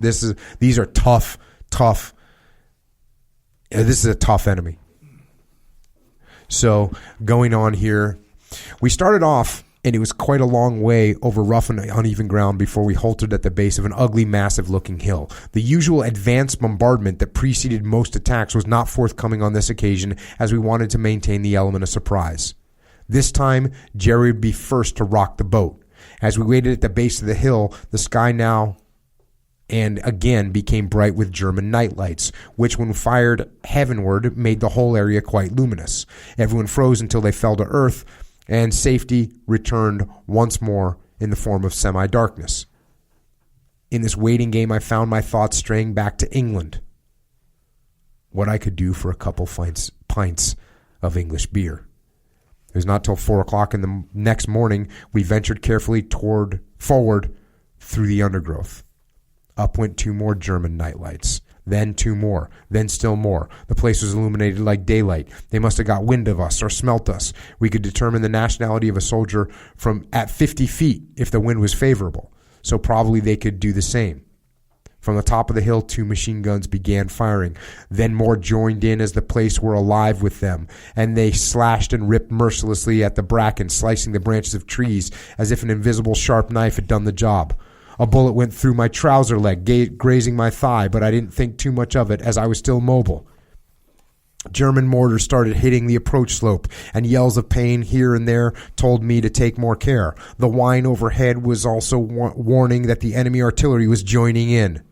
These are tough. This is a tough enemy. So going on here, we started off, and it was quite a long way over rough and uneven ground before we halted at the base of an ugly, massive-looking hill. The usual advanced bombardment that preceded most attacks was not forthcoming on this occasion, as we wanted to maintain the element of surprise. This time, Jerry would be first to rock the boat. As we waited at the base of the hill, the sky now and again became bright with German night lights, which when fired heavenward made the whole area quite luminous. Everyone froze until they fell to earth, and safety returned once more in the form of semi-darkness. In this waiting game, I found my thoughts straying back to England. What I could do for a couple pints of English beer. It was not till 4 o'clock in the next morning we ventured carefully forward through the undergrowth. Up went 2 more German nightlights, then 2 more, then still more. The place was illuminated like daylight. They must have got wind of us or smelt us. We could determine the nationality of a soldier from at 50 feet if the wind was favorable, so probably they could do the same. From the top of the hill, 2 machine guns began firing. Then more joined in as the place were alive with them, and they slashed and ripped mercilessly at the bracken, slicing the branches of trees as if an invisible sharp knife had done the job. A bullet went through my trouser leg, grazing my thigh, but I didn't think too much of it as I was still mobile. German mortars started hitting the approach slope, and yells of pain here and there told me to take more care. The whine overhead was also warning that the enemy artillery was joining in.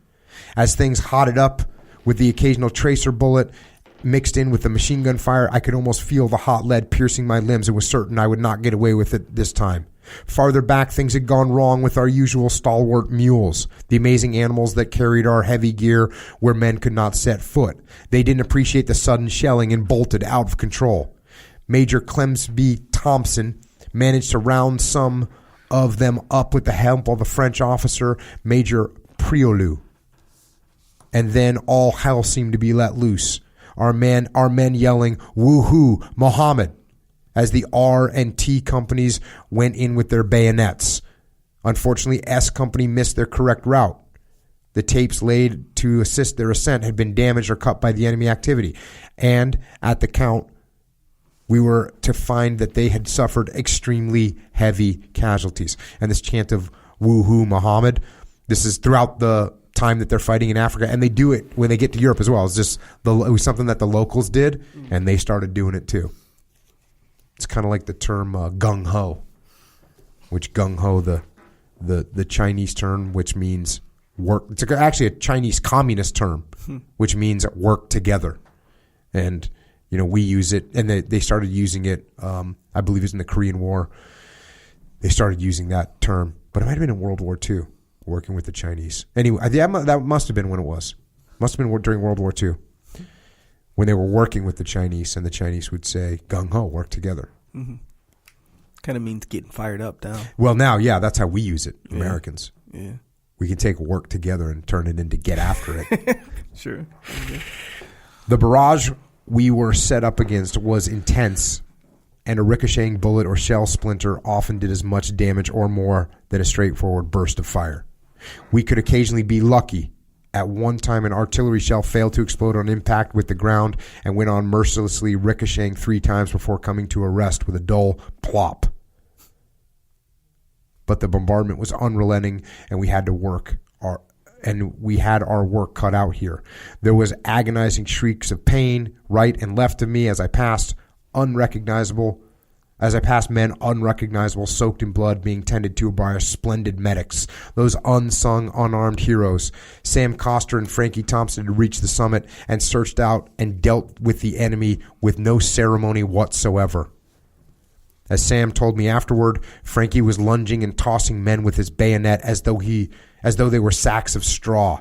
As things hotted up with the occasional tracer bullet mixed in with the machine gun fire, I could almost feel the hot lead piercing my limbs and was certain I would not get away with it this time. Farther back, things had gone wrong with our usual stalwart mules, the amazing animals that carried our heavy gear where men could not set foot. They didn't appreciate the sudden shelling and bolted out of control. Major Clemsby Thompson managed to round some of them up with the help of a French officer, Major Priolu. And then all hell seemed to be let loose. Our men yelling, "Woohoo, Mohammed!" as the R and T companies went in with their bayonets. Unfortunately, S Company missed their correct route. The tapes laid to assist their ascent had been damaged or cut by the enemy activity. And at the count, we were to find that they had suffered extremely heavy casualties. And this chant of "Woohoo, Mohammed," this is throughout the time that they're fighting in Africa, and they do it when they get to Europe as well. It was something that the locals did, and they started doing it too. It's kind of like the term gung ho, which gung ho, the Chinese term, which means work. It's actually a Chinese communist term, which means work together. And we use it, and they started using it. I believe it was in the Korean War. They started using that term, but it might have been in World War II, working with the Chinese. Anyway, that must have been when it was. Must have been during World War II. When they were working with the Chinese, and the Chinese would say, gung-ho, work together. Mm-hmm. Kind of means getting fired up now. Well, now, yeah, that's how we use it, Americans. Yeah. We can take work together and turn it into get after it. Sure. Okay. The barrage we were set up against was intense, and a ricocheting bullet or shell splinter often did as much damage or more than a straightforward burst of fire. We could occasionally be lucky. At one time, an artillery shell failed to explode on impact with the ground and went on mercilessly ricocheting 3 times before coming to a rest with a dull plop. But the bombardment was unrelenting, and we had our work cut out here. There was agonizing shrieks of pain right and left of me as I passed men unrecognizable, soaked in blood, being tended to by our splendid medics, those unsung, unarmed heroes. Sam Coster and Frankie Thompson had reached the summit and searched out and dealt with the enemy with no ceremony whatsoever. As Sam told me afterward, Frankie was lunging and tossing men with his bayonet as though they were sacks of straw.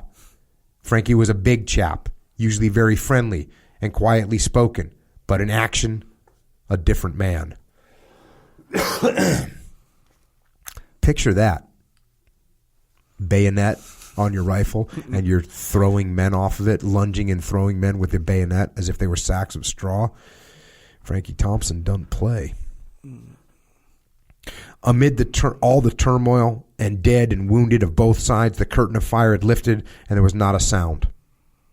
Frankie was a big chap, usually very friendly and quietly spoken, but in action, a different man. Picture that. Bayonet on your rifle, and you're throwing men off of it, lunging and throwing men with your bayonet as if they were sacks of straw. Frankie Thompson doesn't play. Amid all the turmoil and dead and wounded of both sides. The curtain of fire had lifted, and there was not a sound.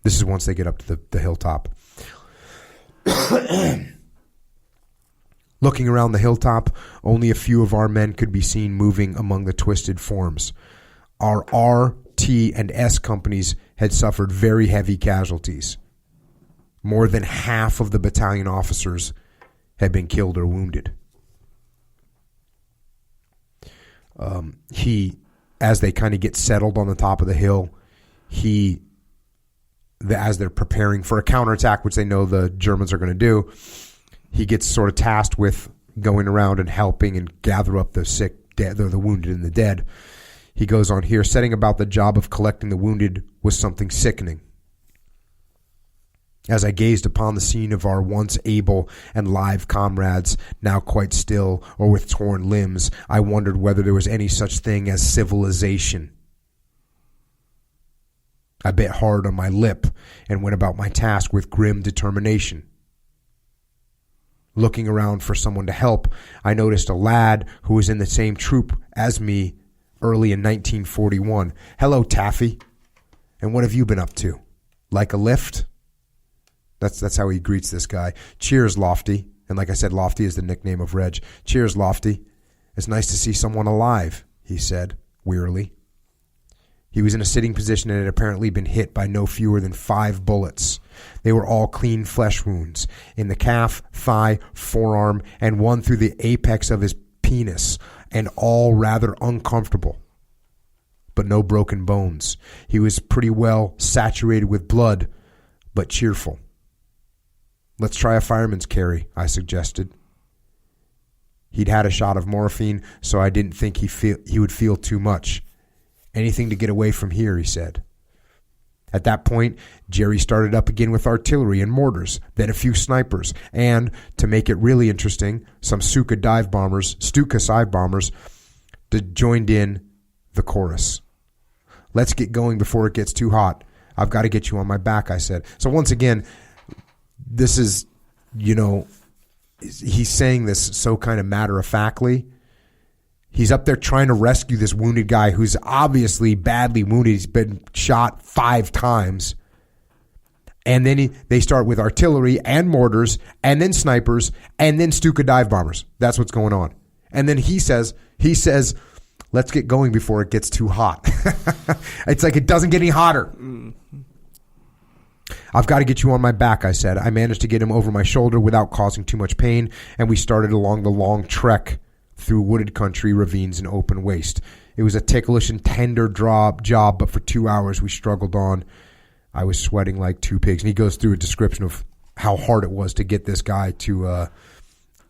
This is once they get up to the hilltop. Looking around the hilltop, only a few of our men could be seen moving among the twisted forms. Our R, T, and S companies had suffered very heavy casualties. More than half of the battalion officers had been killed or wounded. As they kind of get settled on the top of the hill, as they're preparing for a counterattack, which they know the Germans are going to do, he gets sort of tasked with going around and helping and gather up the sick, the wounded and the dead. He goes on here, setting about the job of collecting the wounded was something sickening. As I gazed upon the scene of our once able and live comrades, now quite still or with torn limbs, I wondered whether there was any such thing as civilization. I bit hard on my lip and went about my task with grim determination. Looking around for someone to help, I noticed a lad who was in the same troop as me early in 1941. "Hello, Taffy. And what have you been up to? Like a lift?" That's how he greets this guy. "Cheers, Lofty." And like I said, Lofty is the nickname of Reg. "Cheers, Lofty. It's nice to see someone alive," he said wearily. He was in a sitting position and had apparently been hit by no fewer than 5 bullets. They were all clean flesh wounds, in the calf, thigh, forearm, and one through the apex of his penis, and all rather uncomfortable. But no broken bones. He was pretty well saturated with blood, but cheerful. "Let's try a fireman's carry," I suggested. He'd had a shot of morphine, so I didn't think he would feel too much. "Anything to get away from here," he said. At that point, Jerry started up again with artillery and mortars, then a few snipers, and, to make it really interesting, some Stuka dive bombers joined in the chorus. "Let's get going before it gets too hot. I've got to get you on my back," I said. So once again, this is, he's saying this so kind of matter-of-factly. He's up there trying to rescue this wounded guy who's obviously badly wounded. He's been shot 5 times. And then they start with artillery and mortars and then snipers and then Stuka dive bombers. That's what's going on. And then he says, "Let's get going before it gets too hot." It's like it doesn't get any hotter. "I've got to get you on my back," I said. I managed to get him over my shoulder without causing too much pain, and we started along the long trek through wooded country, ravines, and open waste. It was a ticklish and tender job, but for 2 hours we struggled on. I was sweating like 2 pigs. And he goes through a description of how hard it was to get this guy to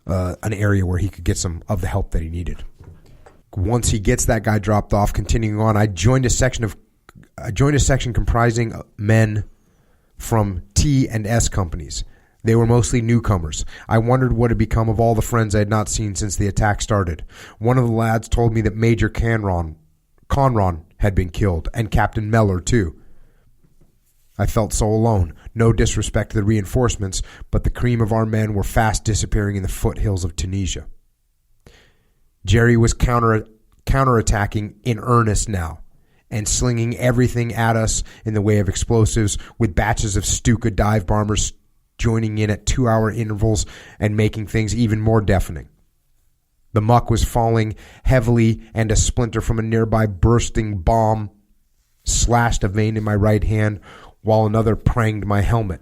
an area where he could get some of the help that he needed. Once he gets that guy dropped off, continuing on, I joined a section comprising men from T and S companies. They were mostly newcomers. I wondered what had become of all the friends I had not seen since the attack started. One of the lads told me that Major Conron had been killed, and Captain Meller, too. I felt so alone. No disrespect to the reinforcements, but the cream of our men were fast disappearing in the foothills of Tunisia. Jerry was counterattacking in earnest now, and slinging everything at us in the way of explosives, with batches of Stuka dive bombers joining in at 2-hour intervals and making things even more deafening. The muck was falling heavily, and a splinter from a nearby bursting bomb slashed a vein in my right hand, while another pranged my helmet.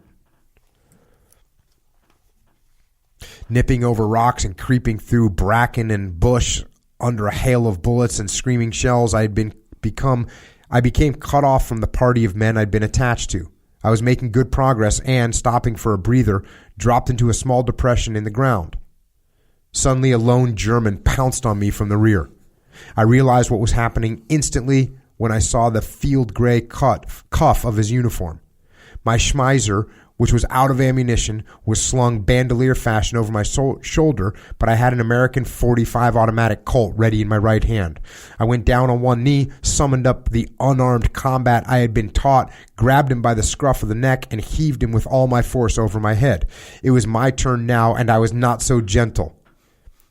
Nipping over rocks and creeping through bracken and bush under a hail of bullets and screaming shells, I became cut off from the party of men I'd been attached to. I was making good progress and, stopping for a breather, dropped into a small depression in the ground. Suddenly, a lone German pounced on me from the rear. I realized what was happening instantly when I saw the field gray cuff of his uniform. My Schmeiser, which was out of ammunition, was slung bandolier fashion over my shoulder, but I had an American .45 automatic Colt ready in my right hand. I went down on one knee, summoned up the unarmed combat I had been taught, grabbed him by the scruff of the neck, and heaved him with all my force over my head. It was my turn now, and I was not so gentle.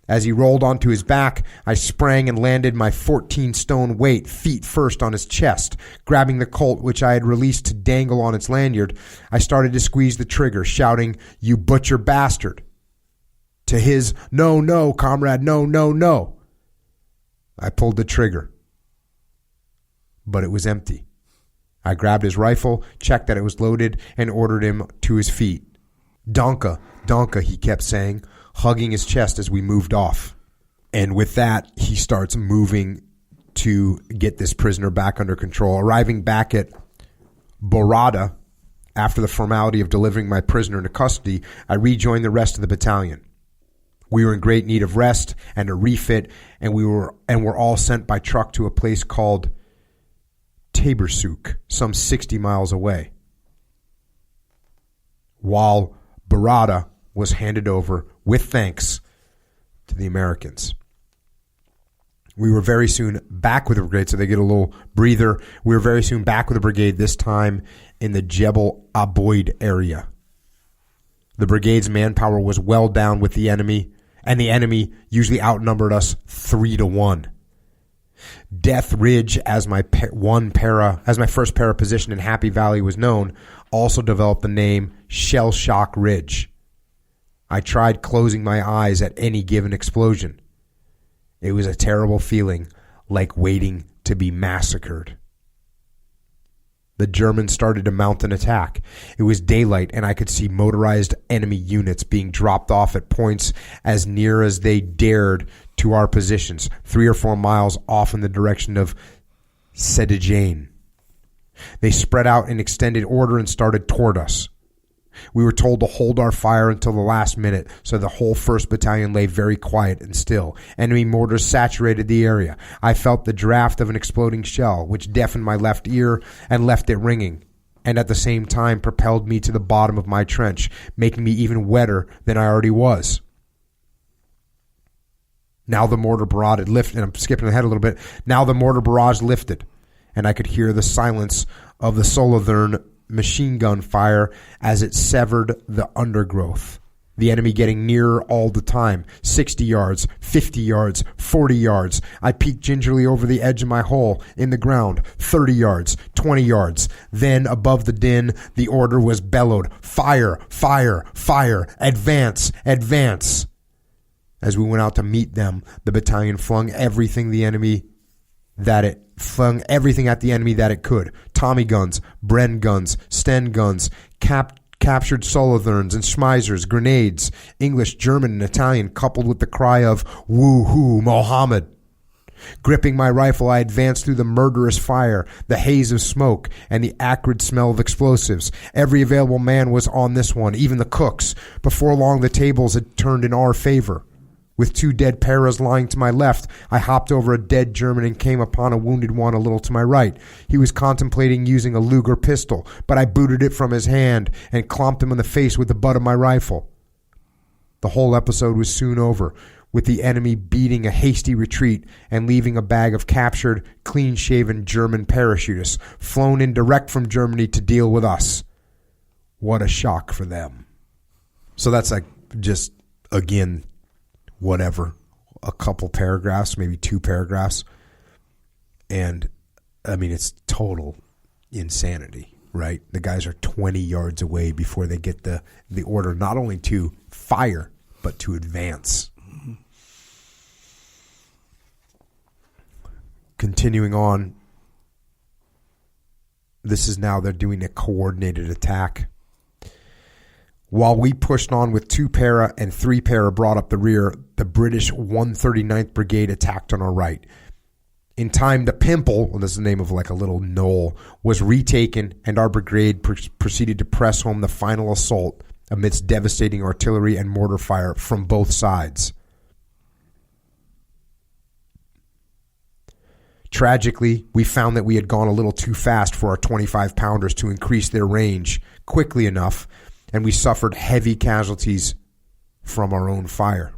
As he rolled onto his back, I sprang and landed my 14-stone weight feet first on his chest. Grabbing the Colt, which I had released to dangle on its lanyard, I started to squeeze the trigger, shouting, "You butcher bastard!" To his, "No, no, comrade, no, no, no." I pulled the trigger, but it was empty. I grabbed his rifle, checked that it was loaded, and ordered him to his feet. "Danke, danke," he kept saying, hugging his chest as we moved off. And with that, he starts moving to get this prisoner back under control. Arriving back at Borada, after the formality of delivering my prisoner into custody, I rejoined the rest of the battalion. We were in great need of rest and a refit, and were all sent by truck to a place called Tabersuk, some 60 miles away, while Borada was handed over with thanks to the Americans. We were very soon back with the brigade, so they get a little breather. We were very soon back with the brigade, this time in the Jebel Aboid area. The brigade's manpower was well down with the enemy, and the enemy usually outnumbered us 3-1. Death Ridge, as my first para position in Happy Valley was known, also developed the name Shell Shock Ridge. I tried closing my eyes at any given explosion. It was a terrible feeling, like waiting to be massacred. The Germans started to mount an attack. It was daylight, and I could see motorized enemy units being dropped off at points as near as they dared to our positions, 3 or 4 miles off in the direction of Sedijane. They spread out in extended order and started toward us. We were told to hold our fire until the last minute, so the whole 1st Battalion lay very quiet and still. Enemy mortars saturated the area. I felt the draft of an exploding shell, which deafened my left ear and left it ringing, and at the same time propelled me to the bottom of my trench, making me even wetter than I already was. Now the mortar barrage had lifted, and I'm skipping ahead a little bit. Now the mortar barrage lifted, and I could hear the silence of the Solothurn machine gun fire as it severed the undergrowth. The enemy getting nearer all the time. 60 yards, 50 yards, 40 yards. I peeked gingerly over the edge of my hole in the ground. 30 yards, 20 yards. Then above the din, the order was bellowed. Fire, fire, fire. Advance, advance. As we went out to meet them, the battalion flung everything at the enemy that it could. Tommy guns, Bren guns, Sten guns, captured Solothurns and Schmeisers, grenades, English, German, and Italian, coupled with the cry of "Woo-hoo, Mohammed." Gripping my rifle, I advanced through the murderous fire, the haze of smoke, and the acrid smell of explosives. Every available man was on this one, even the cooks. Before long, the tables had turned in our favor. With 2 dead paras lying to my left, I hopped over a dead German and came upon a wounded one a little to my right. He was contemplating using a Luger pistol, but I booted it from his hand and clomped him in the face with the butt of my rifle. The whole episode was soon over, with the enemy beating a hasty retreat and leaving a bag of captured, clean-shaven German parachutists flown in direct from Germany to deal with us. What a shock for them. So that's like just, again, whatever, a couple paragraphs, maybe 2 paragraphs. And, I mean, it's total insanity, right? The guys are 20 yards away before they get the order not only to fire, but to advance. Continuing on, this is now they're doing a coordinated attack. While we pushed on with 2 para and 3 para brought up the rear, the British 139th Brigade attacked on our right. In time, the Pimple, well, this is the name of like a little knoll, was retaken, and our brigade proceeded to press home the final assault amidst devastating artillery and mortar fire from both sides. Tragically, we found that we had gone a little too fast for our 25-pounders to increase their range quickly enough, and we suffered heavy casualties from our own fire.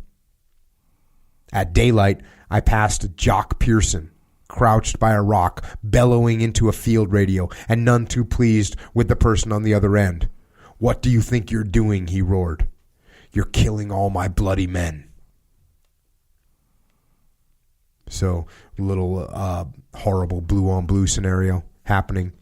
At daylight, I passed Jock Pearson, crouched by a rock, bellowing into a field radio, and none too pleased with the person on the other end. "What do you think you're doing?" he roared. "You're killing all my bloody men." So little horrible blue on blue scenario happening.